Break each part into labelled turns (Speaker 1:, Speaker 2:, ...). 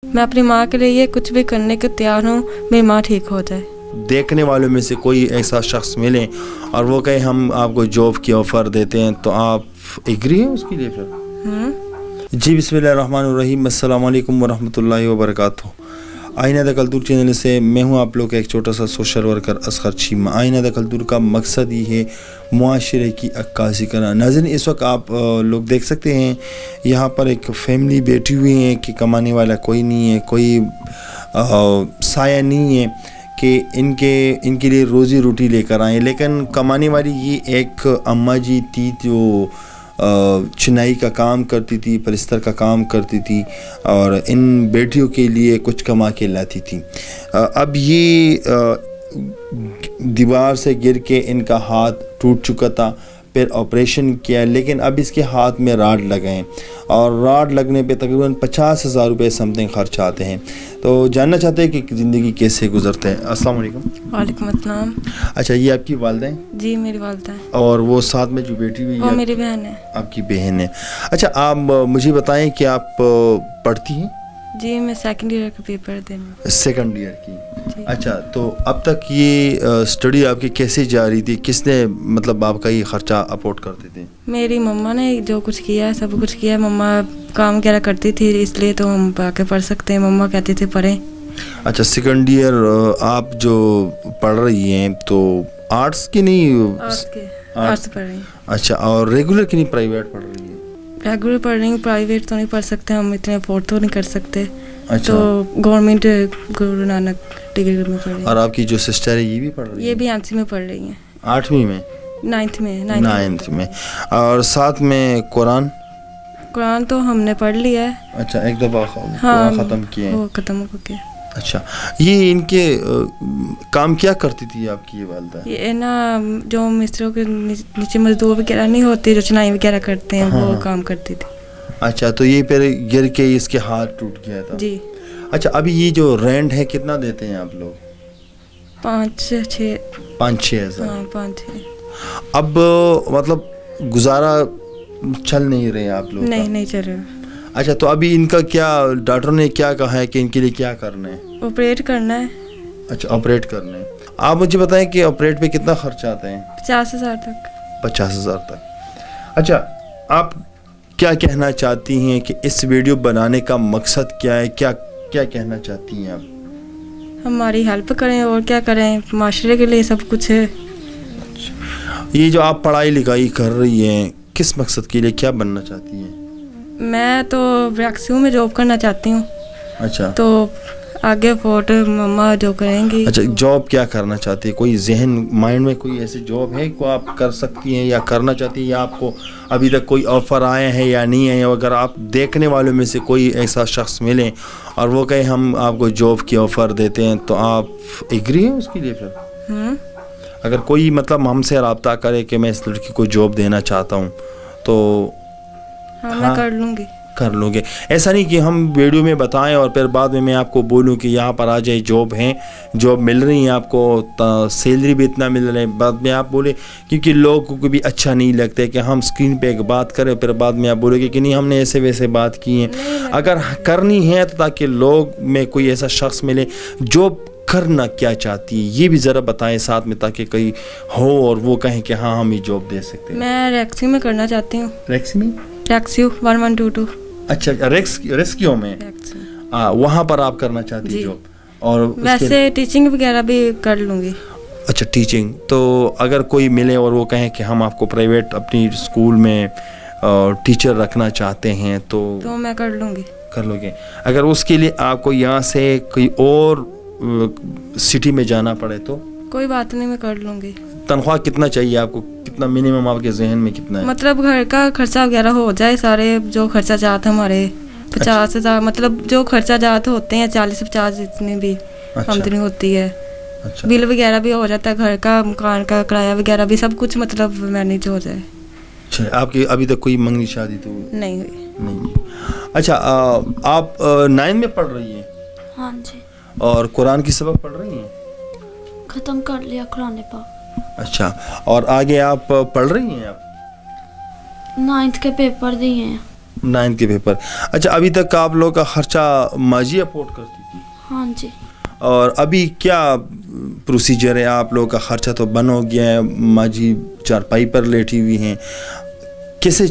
Speaker 1: मैं अपनी माँ के लिए कुछ भी करने को तैयार हूँ, मेरी माँ ठीक हो जाए।
Speaker 2: देखने वालों में से कोई ऐसा शख्स मिले और वो कहे हम आपको जॉब की ऑफ़र देते हैं तो आप एग्री हैं उसके लिए फिर? जी बिस्मिल्लाहिर्रहमानिर्रहीम, अस्सलाम वालेकुम वरहमतुल्लाहि वबरकातुहू। आईना द कल्तूर चैनल से मैं हूं आप लोग का एक छोटा सा सोशल वर्कर असगर चीमा। आईना द कल्तूर का मकसद ही है मुआशरे की अक्कासी करना। नाज़रीन, इस वक्त आप लोग देख सकते हैं यहाँ पर एक फैमिली बैठी हुई है कि कमाने वाला कोई नहीं है, कोई साया नहीं है कि इनके लिए रोज़ी रोटी लेकर आएँ। लेकिन कमाने वाली ये एक अम्मा जी थी जो चिनाई का काम करती थी, पलस्तर का काम करती थी और इन बेटियों के लिए कुछ कमा के लाती थी। अब ये दीवार से गिर के इनका हाथ टूट चुका था, फिर ऑपरेशन किया, लेकिन अब इसके हाथ में राड लगे हैं और राड लगने पे तकरीबन 50,000 रुपये समथिंग खर्च आते हैं। तो जानना चाहते हैं कि ज़िंदगी कैसे गुजरते हैं। अस्सलाम वालेकुम।
Speaker 1: वालेकुम अस्सलाम।
Speaker 2: अच्छा, ये आपकी वालिदा हैं?
Speaker 1: जी मेरी वालिदा है।
Speaker 2: और वो साथ में जो बेटी हुई
Speaker 1: वो मेरी बहन है।
Speaker 2: आपकी बहन है। अच्छा, आप मुझे बताएं कि आप पढ़ती हैं? जी
Speaker 1: मैं सेकंड ईयर का पेपर देने।
Speaker 2: सेकंड ईयर की। अच्छा, तो अब तक ये स्टडी आपकी कैसे जा रही थी? किसने मतलब आपका ये खर्चा अफोर्ड करते थे?
Speaker 1: मेरी मम्मा ने जो कुछ किया, सब कुछ किया। मम्मा काम वगैरह करती थी, इसलिए तो हम आके पढ़ सकते हैं। मम्मा कहते थे पढ़ें। अच्छा,
Speaker 2: सेकंड ईयर आप जो पढ़ रही हैं तो आर्ट्स की नहीं?
Speaker 1: आर्ट्स पढ़ रही हैं।
Speaker 2: अच्छा, और रेगुलर की नहीं प्राइवेट पढ़ रही है?
Speaker 1: रेगुलर पढ़ रही हूँ, प्राइवेट तो नहीं पढ़ सकते, हम इतने अफोर्ड तो नहीं कर सकते।
Speaker 2: अच्छा।
Speaker 1: तो गवर्नमेंट गुरु नानक डिग्री में पढ़ रही है।
Speaker 2: और आपकी जो सिस्टर है ये भी पढ़ रही है?
Speaker 1: ये भी एमसी में पढ़ रही है।
Speaker 2: 8वीं में?
Speaker 1: 9th में।
Speaker 2: और साथ में कुरान
Speaker 1: तो हमने पढ़ लिया है।
Speaker 2: अच्छा, एक दफ़ा ख़त्म किया है?
Speaker 1: वो ख़त्म हो गया।
Speaker 2: अच्छा, ये इनके काम क्या करती थी आपकी ये वालिदा?
Speaker 1: ये ना जो मिस्त्रियों के नीचे मजदूर वगैरह नहीं होते, जो चुनाई वगैरह करते हैं, वो काम करती थी। अच्छा, तो ये फिर गिर के इसके हाथ टूट गया था? जी। अच्छा, अभी ये जो रेंट है कितना देते हैं आप लोग? 5-6 हज़ार। हाँ, 5-6।
Speaker 2: अब मतलब गुजारा चल नहीं रहे आप लोग?
Speaker 1: नहीं चल रहा।
Speaker 2: अच्छा, तो अभी इनका क्या, डॉक्टर ने क्या कहा है कि इनके लिए क्या करना है?
Speaker 1: ऑपरेट करना है। अच्छा,
Speaker 2: ऑपरेट करना है। आप मुझे बताएं कि ऑपरेट पे कितना खर्चा आता है?
Speaker 1: 50,000 तक।
Speaker 2: 50,000 तक। अच्छा, आप क्या कहना चाहती हैं कि इस वीडियो बनाने का मकसद क्या है? क्या कहना चाहती हैं आप?
Speaker 1: हमारी हेल्प करें और क्या करें, माशरे के लिए सब कुछ है।
Speaker 2: ये जो आप पढ़ाई लिखाई कर रही हैं, किस मकसद के लिए, क्या बनना चाहती हैं?
Speaker 1: मैं तो वैक्सीन में जॉब करना चाहती हूँ। अच्छा, तो आगे फोट मम्मा जो करेंगी। अच्छा,
Speaker 2: जॉब क्या करना चाहती है? कोई जहन माइंड में कोई ऐसी जॉब है को आप कर सकती हैं या करना चाहती हैं, या आपको अभी तक कोई ऑफ़र आया है या नहीं है? अगर आप देखने वालों में से कोई ऐसा शख्स मिले और वो कहे हम आपको जॉब की ऑफ़र देते हैं तो आप एग्री हैं उसके लिए फिर? अगर कोई मतलब हमसे रब्ता करे कि मैं इस लड़की को जॉब देना चाहता हूँ तो
Speaker 1: मैं
Speaker 2: कर लूँगे? ऐसा नहीं कि हम वीडियो में बताएं और फिर बाद में मैं आपको बोलूं कि यहाँ पर आ जाए, जॉब है, जॉब मिल रही है आपको, सैलरी भी इतना मिल रहा है, बाद में आप बोले, क्योंकि लोगों को भी अच्छा नहीं लगता है कि हम स्क्रीन पे एक बात करें फिर बाद में आप बोलोगे कि नहीं हमने ऐसे वैसे बात की है। अगर करनी है तो ताकि लोग में कोई ऐसा शख्स मिले जॉब करना क्या चाहती है ये भी ज़रा बताएं साथ में, ताकि कोई हो और वो कहें कि हाँ हम ये जॉब दे सकते हैं।
Speaker 1: मैं रेक्सी में करना चाहती हूँ। रेक्सियो 1122। अच्छा,
Speaker 2: रेस्क्यू में वहाँ पर आप करना चाहती हैं जॉब? और
Speaker 1: वैसे टीचिंग वगैरह भी कर लूँगी।
Speaker 2: अच्छा, टीचिंग तो अगर कोई मिले और वो कहें कि हम आपको प्राइवेट अपनी स्कूल में टीचर रखना चाहते हैं तो
Speaker 1: मैं कर लूँगी।
Speaker 2: कर लोगे? अगर उसके लिए आपको यहाँ से कोई और सिटी में जाना पड़े तो?
Speaker 1: कोई बात नहीं, मैं कर लूँगी।
Speaker 2: तनख्वाह कितना चाहिए आपको? कितना मिनिमम आपके जहन में कितना है?
Speaker 1: मतलब घर का खर्चा वगैरह हो जाए, सारे जो खर्चा जाते हमारे 50,000, मतलब जो खर्चा जाते होते हैं 40-50 जितनी भी आमदनी होती है। अच्छा, बिल वगैरह भी हो जाता है, घर का, मकान का किराया वगैरह भी, सब कुछ मतलब मैनेज हो जाए।
Speaker 2: अच्छा, आपकी अभी तक कोई मंगनी शादी तो
Speaker 1: नहीं हुई?
Speaker 2: नहीं। अच्छा, आप 9 में पढ़ रही हैं?
Speaker 3: हाँ जी।
Speaker 2: और कुरान की सबक पढ़ रही हैं?
Speaker 3: ख़त्म कर लिया कुरान पाक।
Speaker 2: अच्छा, और आगे आप पढ़ रही हैं? आप
Speaker 3: 9th के पेपर दिए हैं?
Speaker 2: 9th के पेपर। अच्छा, अभी तक आप लोग का खर्चा माँ जी अफोर्ड करती थी?
Speaker 3: हाँ जी।
Speaker 2: और अभी क्या प्रोसीजर है? आप लोग का खर्चा तो बंद हो गया है, माँ जी चारपाई पर लेटी हुई हैं, कैसे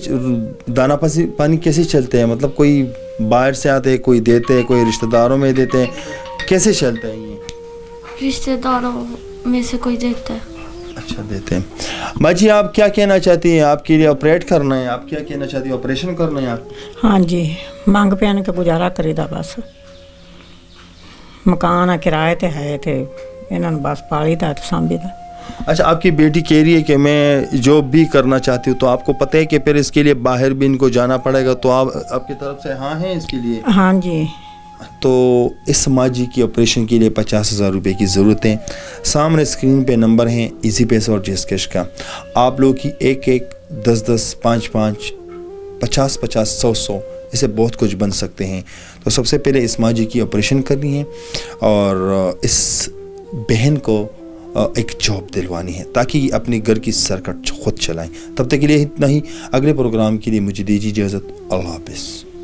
Speaker 2: दाना पानी कैसे चलते हैं? मतलब कोई बाहर से आते हैं, कोई देते हैं, कोई रिश्तेदारों में देते हैं, कैसे चलता है ये?
Speaker 3: रिश्तेदारों में से कोई देता है।
Speaker 2: अच्छा, देते हैं। माँ जी, आप क्या कहना चाहती हैं? आपके लिए ऑपरेट करना है, आप क्या कहना चाहती हैं? ऑपरेशन करना है आप?
Speaker 4: हाँ जी, मांग पैन के गुजारा करीदा, बस मकान किराए ते है थे, इन्होंने बस पाली था तो सांभी था।
Speaker 2: अच्छा, आपकी बेटी कह रही है कि मैं जॉब भी करना चाहती हूँ, तो आपको पता है कि फिर इसके लिए बाहर भी इनको जाना पड़ेगा, तो आप आपकी तरफ से हाँ हैं इसके लिए?
Speaker 4: हाँ जी।
Speaker 2: तो इस माँ जी की ऑपरेशन के लिए 50,000 रुपये की ज़रूरत है। सामने स्क्रीन पे नंबर हैं इजी पैसा और जेस कैश का। आप लोग की 1-1, 10-10, 5-5, 50-50, 100-100 इसे बहुत कुछ बन सकते हैं। तो सबसे पहले इस माँ जी की ऑपरेशन करनी है और इस बहन को एक जॉब दिलवानी है ताकि अपने घर की सरकट खुद चलाएं। तब तक के लिए इतना ही। अगले प्रोग्राम के लिए मुझे दीजिए इजाज़त। अल्लाह हाफ़िज़।